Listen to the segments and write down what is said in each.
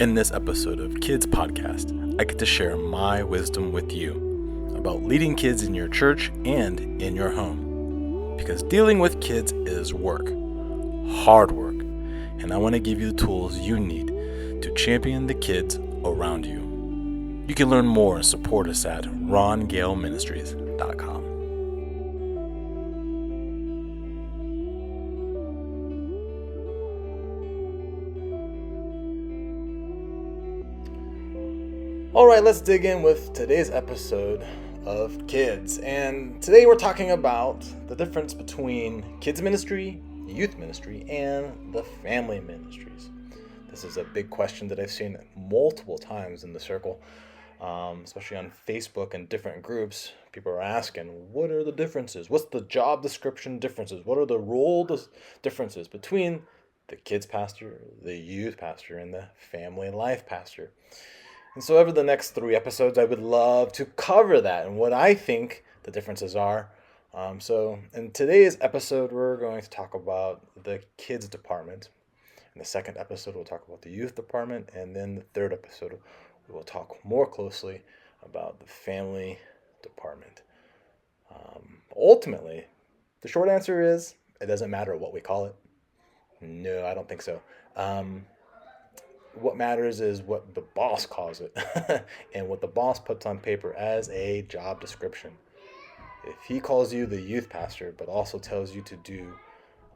In this episode of Kids Podcast, I get to share my wisdom with you about leading kids in your church and in your home. Because dealing with kids is work, hard work, and I want to give you the tools you need to champion the kids around you. You can learn more and support us at rongaleministries.com. All right, let's dig in with today's episode of Kids. And today we're talking about the difference between kids ministry, youth ministry, and the family ministries. This is a big question that I've seen multiple times in the circle, especially on Facebook and different groups. People are asking, what are the differences? What's the job description differences? What are the role differences between the kids pastor, the youth pastor, and the family life pastor? And so over the next 3 episodes, I would love to cover that and what I think the differences are. So in today's episode, we're going to talk about the kids department. In the second episode, we'll talk about the youth department. And then the third episode, we will talk more closely about the family department. Ultimately, the short answer is it doesn't matter what we call it. No, I don't think so. What matters is what the boss calls it and what the boss puts on paper as a job description. If he calls you the youth pastor, but also tells you to do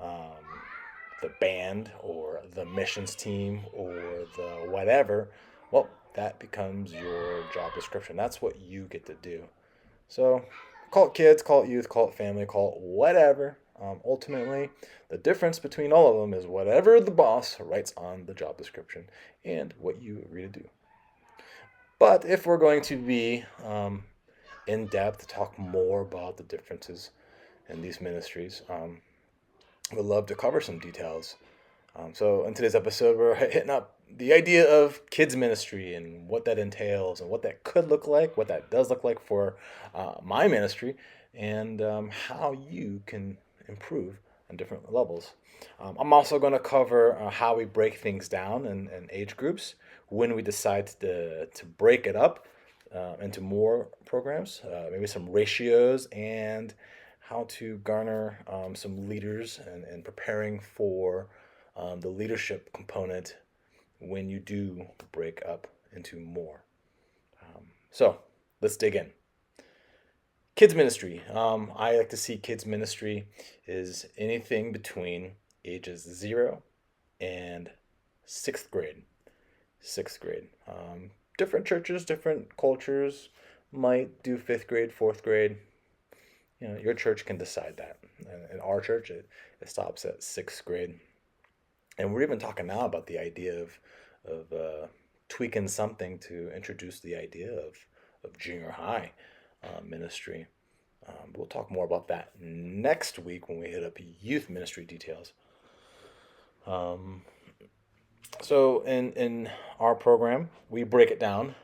the band or the missions team or the whatever, well, that becomes your job description. That's what you get to do. So call it kids, call it youth, call it family, call it whatever. Ultimately, the difference between all of them is whatever the boss writes on the job description and what you agree to do. But if we're going to be in depth, talk more about the differences in these ministries, we'd love to cover some details. So in today's episode, we're hitting up the idea of kids ministry and what that entails and what that could look like, what that does look like for my ministry, and how you can improve on different levels. I'm also going to cover how we break things down in age groups, when we decide to break it up into more programs, maybe some ratios, and how to garner some leaders and preparing for the leadership component when you do break up into more. So let's dig in. Kids ministry. I like to see kids ministry is anything between ages 0 and 6th grade. 6th grade. Different churches, different cultures might do 5th grade, 4th grade. You know, your church can decide that. And in our church, it stops at 6th grade. And we're even talking now about the idea of tweaking something to introduce the idea of junior high ministry. We'll talk more about that next week when we hit up youth ministry details. So in our program, we break it down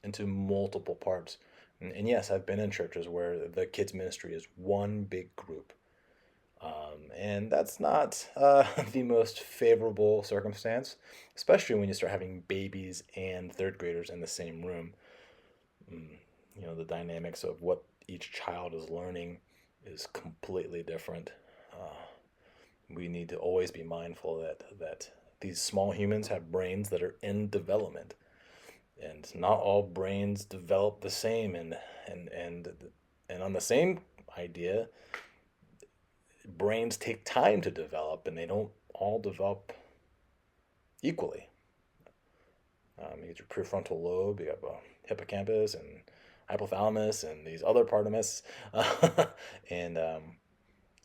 into multiple parts. And yes, I've been in churches where the kids ministry is one big group. And that's not the most favorable circumstance, especially when you start having babies and 3rd graders in the same room. You know, the dynamics of what each child is learning is completely different. We need to always be mindful that these small humans have brains that are in development, and not all brains develop the same. And on the same idea, brains take time to develop, and they don't all develop equally. You get your prefrontal lobe, you have a hippocampus and hypothalamus and these other parts. And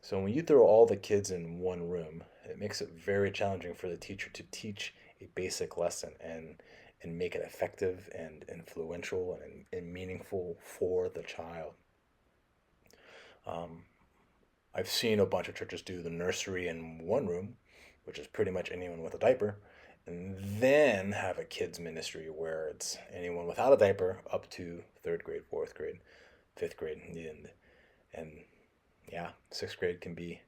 so when you throw all the kids in one room, it makes it very challenging for the teacher to teach a basic lesson and make it effective and influential and meaningful for the child. I've seen a bunch of churches do the nursery in one room, which is pretty much anyone with a diaper, and then have a kids ministry where it's anyone without a diaper up to 3rd grade, 4th grade, 5th grade, and yeah, 6th grade can be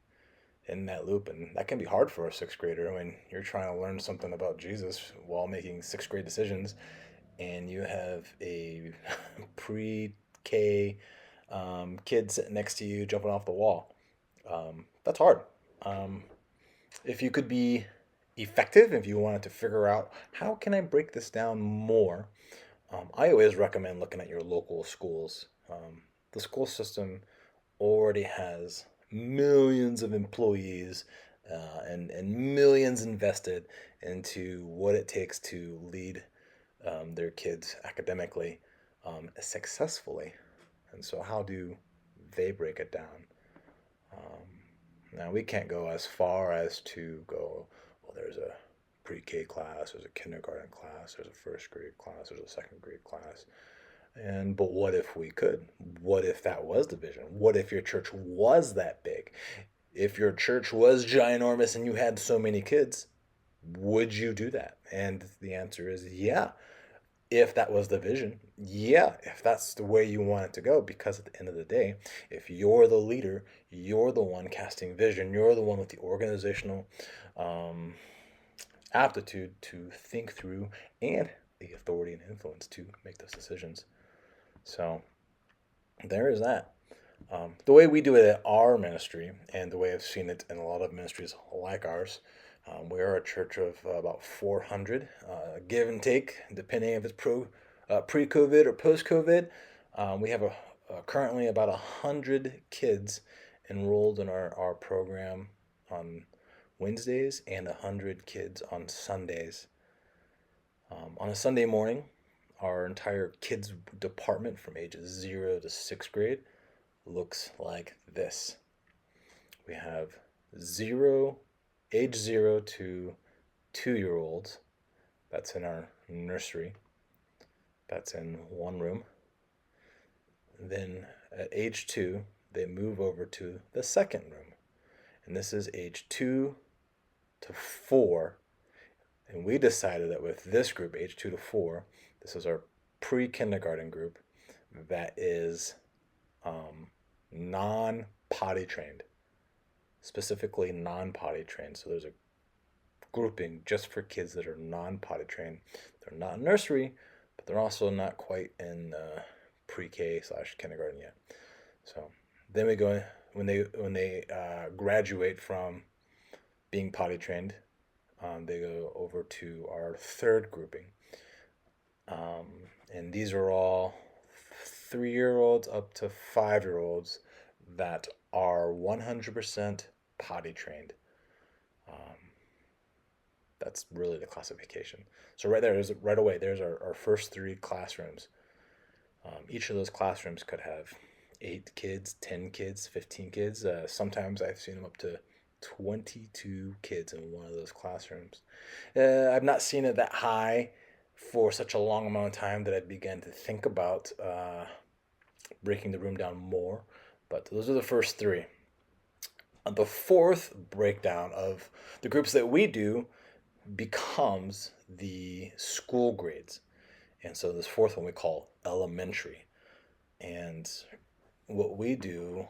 in that loop. And that can be hard for a sixth grader when you're trying to learn something about Jesus while making sixth grade decisions, and you have a pre-K kid sitting next to you jumping off the wall. That's hard. Um, if you could be effective, if you wanted to figure out how can I break this down more, I always recommend looking at your local schools. The school system already has millions of employees and millions invested into what it takes to lead their kids academically successfully. And so, how do they break it down? Now, we can't go as far as to go, well, there's a pre-K class, there's a kindergarten class, there's a first grade class, there's a second grade class. But what if we could? What if that was the vision? What if your church was that big? If your church was ginormous and you had so many kids, would you do that? And the answer is yeah. If that was the vision, yeah, if that's the way you want it to go, because at the end of the day, if you're the leader, you're the one casting vision, you're the one with the organizational um, aptitude to think through and the authority and influence to make those decisions. So there is that. The way we do it at our ministry, and the way I've seen it in a lot of ministries like ours, we are a church of about 400, give and take, depending if it's pre-COVID or post-COVID. We have currently about 100 kids enrolled in our program on Wednesdays and 100 kids on Sundays. On a Sunday morning, our entire kids department from ages 0 to 6th grade looks like this. We have age 0 to 2-year-olds. That's in our nursery. That's in one room. Then at age 2, they move over to the second room. And this is age 2 to 4. And we decided that with this group, age 2 to 4, this is our pre-kindergarten group that is non-potty trained, specifically non-potty trained. So there's a grouping just for kids that are non-potty trained. They're not in nursery, but they're also not quite in pre-K / kindergarten yet. So then we go when they graduate from being potty trained, they go over to our third grouping, and these are all 3-year-olds up to 5-year-olds that are 100% potty trained. That's really the classification. So right away, there's our first 3 classrooms. Each of those classrooms could have 8 kids, 10 kids, 15 kids. Sometimes I've seen them up to 22 kids in one of those classrooms. I've not seen it that high for such a long amount of time that I began to think about breaking the room down more. But those are the first 3. The fourth breakdown of the groups that we do becomes the school grades. And so this fourth one we call elementary. And what we do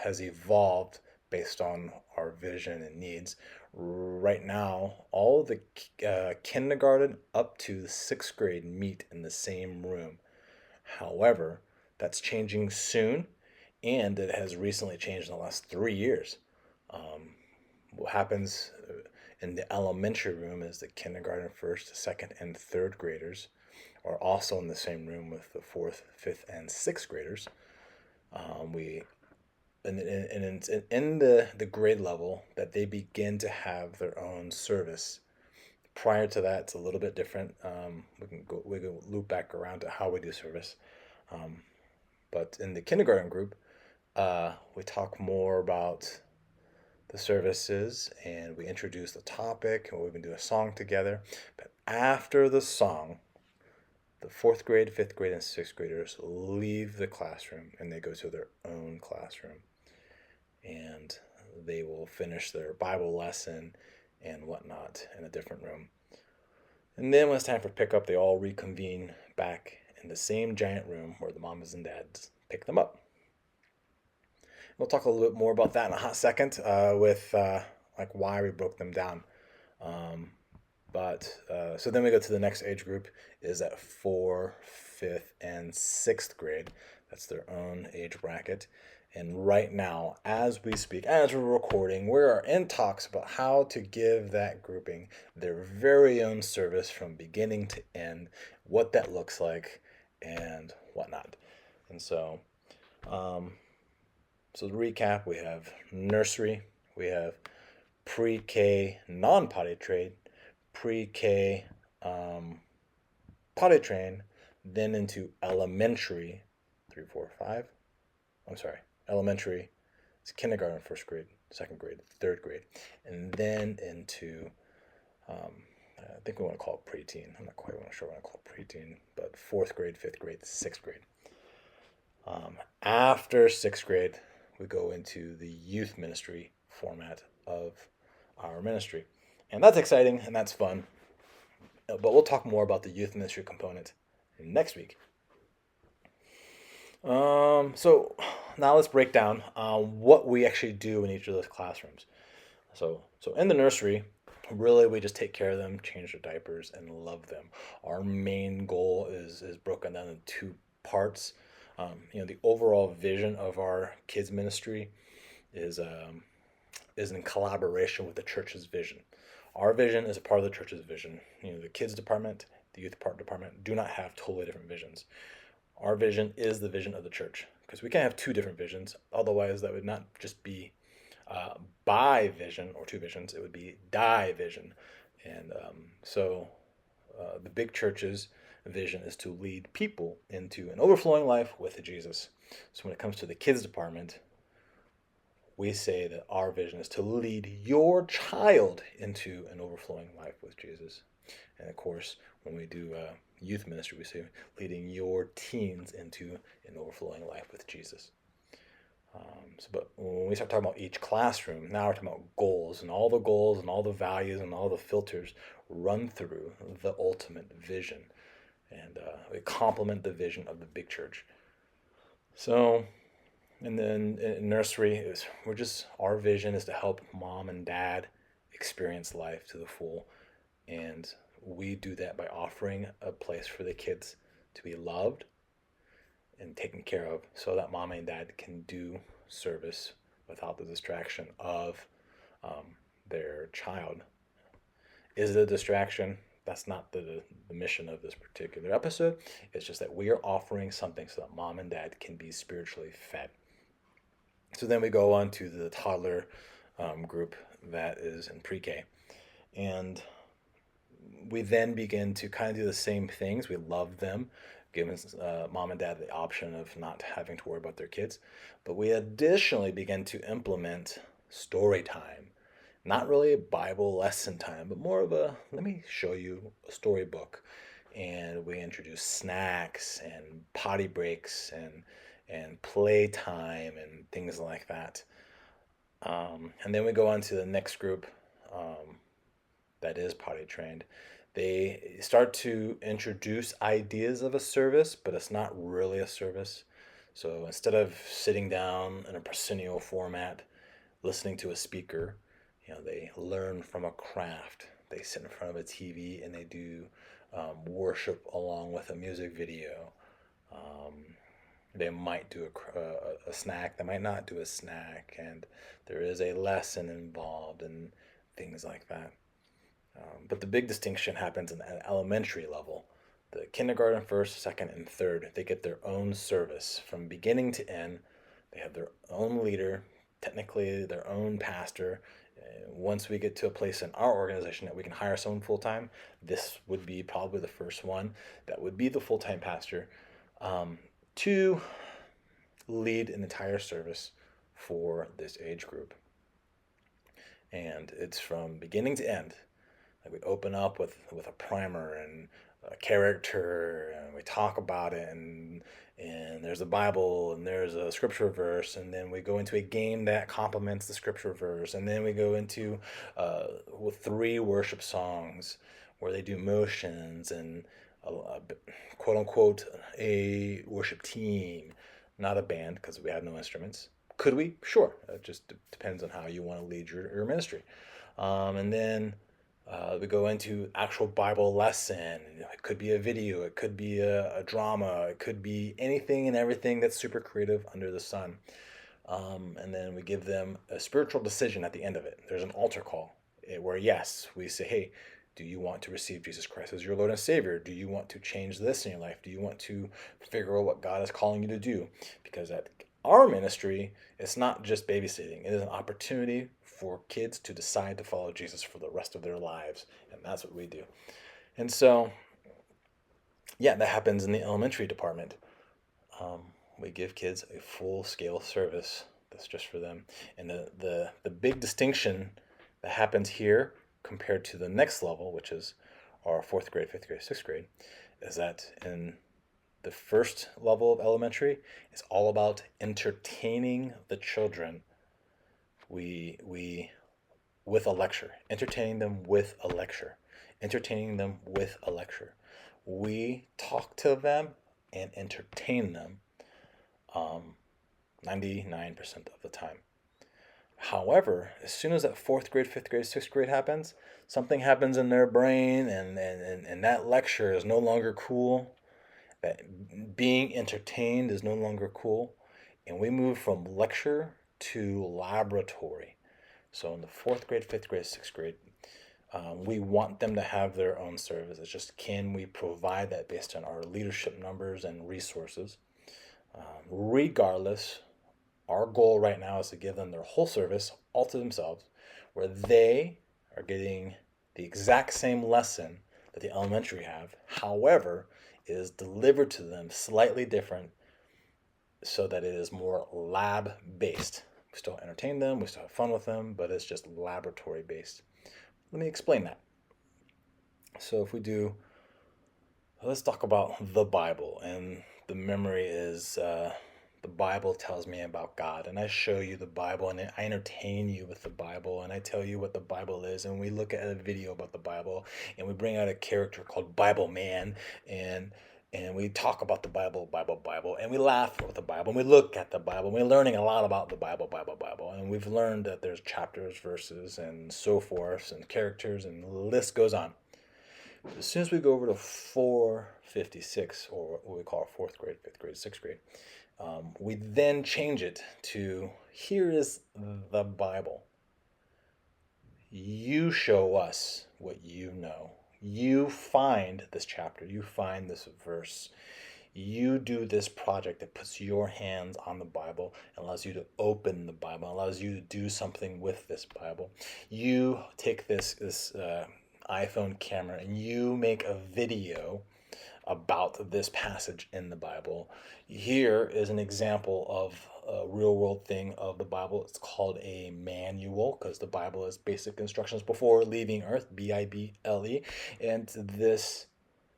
has evolved based on our vision and needs. Right now, all the kindergarten up to the 6th grade meet in the same room. However, that's changing soon, and it has recently changed in the last 3 years. What happens in the elementary room is the kindergarten, 1st, 2nd, and 3rd graders are also in the same room with the 4th, 5th, and 6th graders. We and in the grade level that they begin to have their own service. Prior to that, it's a little bit different. We can loop back around to how we do service. But in the kindergarten group, we talk more about the services and we introduce the topic and we can do a song together. But after the song, the 4th grade, 5th grade, and 6th graders leave the classroom and they go to their own classroom. And they will finish their Bible lesson and whatnot in a different room. And then when it's time for pickup, they all reconvene back in the same giant room where the mamas and dads pick them up. we'll talk a little bit more about that in a hot second with like why we broke them down. Um, but so then we go to the next age group is at 4th, 5th, and 6th grade. That's their own age bracket. And right now, as we speak, as we're recording, we are in talks about how to give that grouping their very own service from beginning to end, what that looks like, and whatnot. And um, so to recap, we have nursery, we have pre-K non-potty trained, pre-K um, potty trained, then into elementary, 3, 4, 5. I'm sorry, elementary. It's kindergarten, first grade, second grade, third grade, and then into I think we want to call it preteen. I'm not quite sure what I call it preteen, but fourth grade, fifth grade, sixth grade. After sixth grade, we go into the youth ministry format of our ministry. And that's exciting and that's fun. But we'll talk more about the youth ministry component next week. So now let's break down what we actually do in each of those classrooms. So in the nursery, really we just take care of them, change their diapers, and love them. Our main goal is broken down in two parts. The overall vision of our kids ministry is in collaboration with the church's vision. Our vision is a part of the church's vision. The kids department, the youth department do not have totally different visions. Our vision is the vision of the church because we can't have two different visions. Otherwise, that would not just be by vision or two visions. It would be die vision. And the big church's vision is to lead people into an overflowing life with Jesus. So when it comes to the kids department, we say that our vision is to lead your child into an overflowing life with Jesus. And of course, when we do youth ministry, we say leading your teens into an overflowing life with Jesus. But when we start talking about each classroom, now we're talking about goals, and all the values and all the filters run through the ultimate vision. And we complement the vision of the big church. So, and then in nursery, our vision is to help mom and dad experience life to the full. And we do that by offering a place for the kids to be loved and taken care of so that mom and dad can do service without the distraction of their child. Is it a distraction? That's not the mission of this particular episode. It's just that we are offering something so that mom and dad can be spiritually fed. So then we go on to the toddler group that is in pre-K. And we then begin to kind of do the same things. We love them, giving mom and dad the option of not having to worry about their kids. But we additionally begin to implement story time. Not really a Bible lesson time, but more of a, let me show you a storybook. And we introduce snacks and potty breaks and play time and things like that. And then we go on to the next group that is potty trained. They start to introduce ideas of a service, but it's not really a service. So instead of sitting down in a proscenio format, listening to a speaker, they learn from a craft. They sit in front of a TV and they do worship along with a music video. They might do a snack. They might not do a snack. And there is a lesson involved and things like that. But the big distinction happens in the elementary level. The kindergarten, first, second, and third, they get their own service from beginning to end. They have their own leader, technically their own pastor. Once we get to a place in our organization that we can hire someone full-time, this would be probably the first one. That would be the full-time pastor to lead an entire service for this age group. And it's from beginning to end. Like we open up with a primer and a character, and we talk about it, and there's a Bible, and there's a scripture verse, and then we go into a game that complements the scripture verse, and then we go into with 3 worship songs where they do motions and quote unquote a worship team, not a band because we have no instruments, Could we? Sure. It just depends on how you want to lead your ministry. And then we go into actual Bible lesson. It could be a video, it could be a drama, it could be anything and everything that's super creative under the sun. And then we give them a spiritual decision at the end of it. There's an altar call where, yes, we say, hey, do you want to receive Jesus Christ as your Lord and Savior? Do you want to change this in your life? Do you want to figure out what God is calling you to do? Because at our ministry, it's not just babysitting. It is an opportunity for kids to decide to follow Jesus for the rest of their lives. And that's what we do. And so, yeah, that happens in the elementary department. We give kids a full-scale service that's just for them. And the big distinction that happens here compared to the next level, which is our fourth grade, fifth grade, sixth grade, is that in the first level of elementary, it's all about entertaining the children. We with a lecture, entertaining them with a lecture, entertaining them with a lecture. We talk to them and entertain them 99% of the time. However, as soon as that fourth grade, fifth grade, sixth grade happens, something happens in their brain, and that lecture is no longer cool. That being entertained is no longer cool. And we move from lecture to laboratory. So in the fourth grade, fifth grade, sixth grade, we want them to have their own service. It's just, can we provide that based on our leadership numbers and resources? Regardless, our goal right now is to give them their whole service all to themselves, where they are getting the exact same lesson that the elementary have. However, it is delivered to them slightly different so that it is more lab based. We still entertain them, we still have fun with them, but it's just laboratory based. Let me explain that. So if we do, let's talk about the Bible. And the memory is the Bible tells me about God, and I show you the Bible, and I entertain you with the Bible, and I tell you what the Bible is, and we look at a video about the Bible, and we bring out a character called Bible Man, and we talk about the Bible, and we laugh with the Bible, and we look at the Bible, and we're learning a lot about the Bible, and we've learned that there's chapters, verses, and so forth, and characters, and the list goes on. As soon as we go over to 456, or what we call fourth grade, fifth grade, sixth grade, we then change it to, here is the Bible. You show us what you know. You find this chapter. You find this verse. You do this project that puts your hands on the Bible and allows you to open the Bible, allows you to do something with this Bible. You take this iPhone camera and you make a video about this passage in the Bible. Here is an example of a real world thing of the Bible. It's called a manual because the Bible is basic instructions before leaving earth, Bible. And this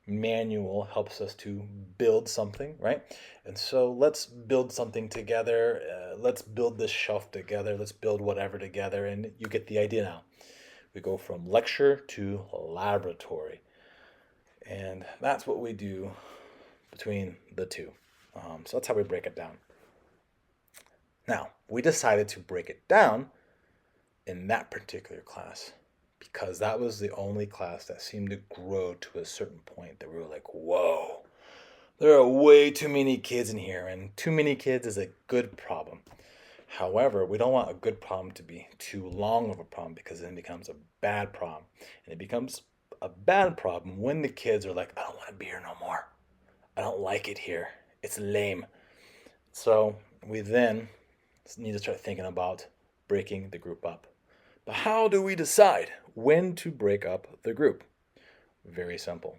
manual helps us to build something, right? And so let's build something together. Let's build this shelf together. Let's build whatever together. And you get the idea now. We go from lecture to laboratory. And that's what we do between the two. So that's how we break it down. Now, we decided to break it down in that particular class because that was the only class that seemed to grow to a certain point that we were like, whoa, there are way too many kids in here, and too many kids is a good problem. However, we don't want a good problem to be too long of a problem because then it becomes a bad problem. And it becomes a bad problem when the kids are like, I don't want to be here no more. I don't like it here. It's lame. So we then need to start thinking about breaking the group up. But how do we decide when to break up the group? Very simple.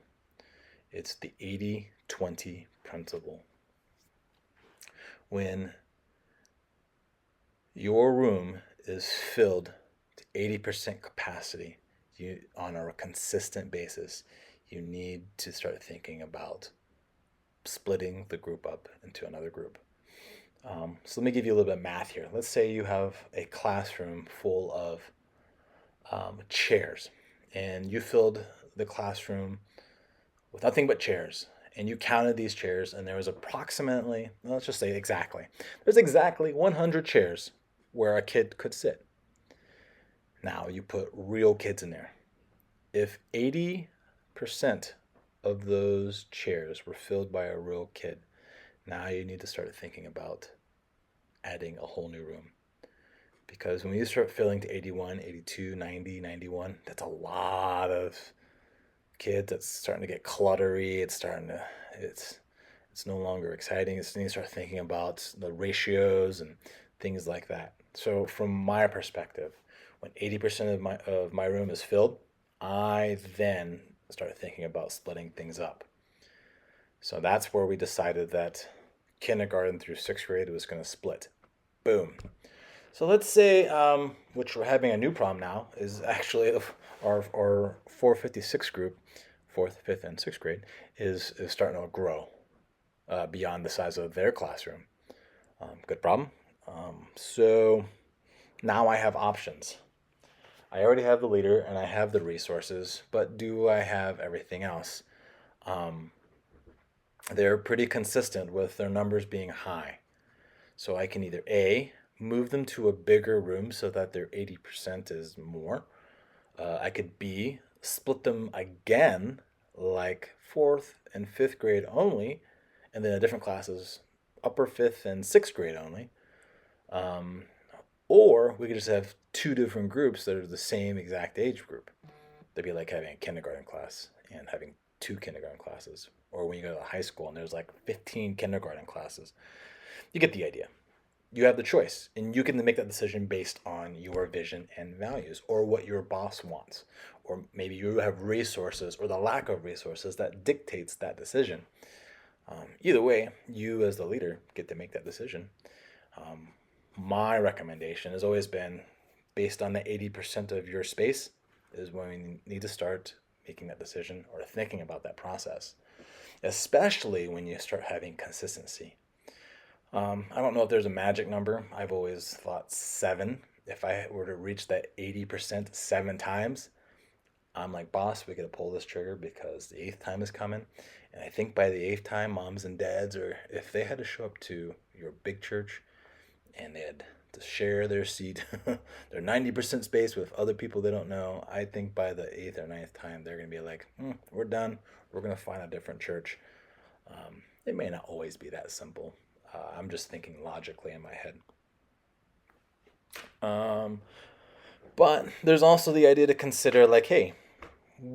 It's the 80-20 principle. When your room is filled to 80% capacity on a consistent basis, you need to start thinking about splitting the group up into another group. So let me give you a little bit of math here. Let's say you have a classroom full of chairs, and you filled the classroom with nothing but chairs, and you counted these chairs, and there was approximately, let's just say exactly, there's exactly 100 chairs where a kid could sit. Now you put real kids in there. If 80% of those chairs were filled by a real kid, now you need to start thinking about adding a whole new room. Because when you start filling to 81, 82, 90, 91, that's a lot of kids. That's starting to get cluttery. It's no longer exciting. It's, you start thinking about the ratios and things like that. So from my perspective, when 80% of my room is filled, I then start thinking about splitting things up. So that's where we decided that kindergarten through sixth grade was going to split. Boom. So let's say, which we're having a new problem now, is actually our 456 group, 4th, 5th, and 6th grade, is starting to grow beyond the size of their classroom. Good problem. So now I have options. I already have the leader and I have the resources, but do I have everything else? They're pretty consistent with their numbers being high. So I can either A, move them to a bigger room so that their 80% is more. I could B, split them again, like 4th and 5th grade only, and then a different classes, upper 5th and 6th grade only. Or we could just have two different groups that are the same exact age group. That'd be like having a kindergarten class and having two kindergarten classes. Or when you go to high school and there's like 15 kindergarten classes. You get the idea. You have the choice, and you can make that decision based on your vision and values, or what your boss wants, or maybe you have resources or the lack of resources that dictates that decision. Either way, you as the leader get to make that decision. My recommendation has always been, based on the 80% of your space, is when we need to start making that decision or thinking about that process, especially when you start having consistency. I don't know if there's a magic number. I've always thought 7. If I were to reach that 80% 7 times, I'm like, boss, we got to pull this trigger because the 8th time is coming. And I think by the 8th time, moms and dads, or if they had to show up to your big church and they had to share their seat, their 90% space with other people they don't know, I think by the 8th or 9th time, they're going to be like, we're done. We're going to find a different church. It may not always be that simple. I'm just thinking logically in my head. But there's also the idea to consider, like, hey,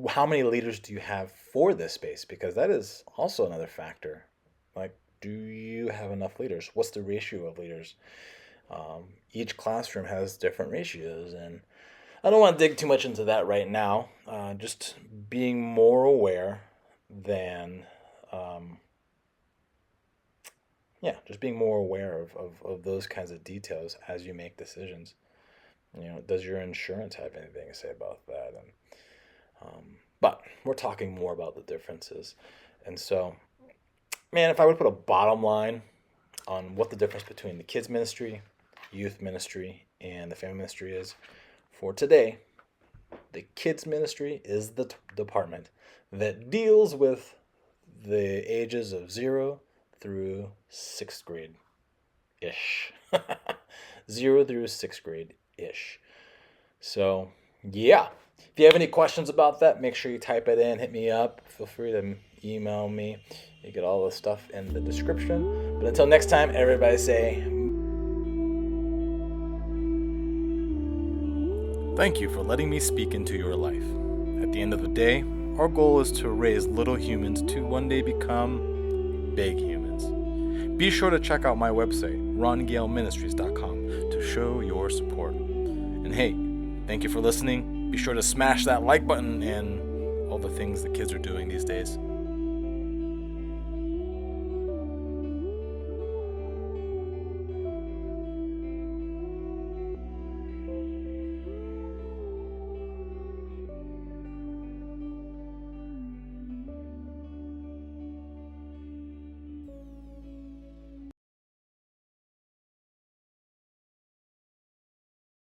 how many leaders do you have for this space? Because that is also another factor. Like, do you have enough leaders? What's the ratio of leaders? Each classroom has different ratios, and I don't want to dig too much into that right now. Just being more aware than... just being more aware of those kinds of details as you make decisions. Does your insurance have anything to say about that? But we're talking more about the differences. And so, man, if I would put a bottom line on what the difference between the kids ministry, youth ministry, and the family ministry is, for today, the kids ministry is the department that deals with the ages of 0 through 6th grade-ish. 0 through 6th grade-ish. So, yeah. If you have any questions about that, make sure you type it in, hit me up. Feel free to email me. You get all the stuff in the description. But until next time, everybody say... Thank you for letting me speak into your life. At the end of the day, our goal is to raise little humans to one day become big humans. Be sure to check out my website, rongaleministries.com, to show your support. And hey, thank you for listening. Be sure to smash that like button and all the things the kids are doing these days.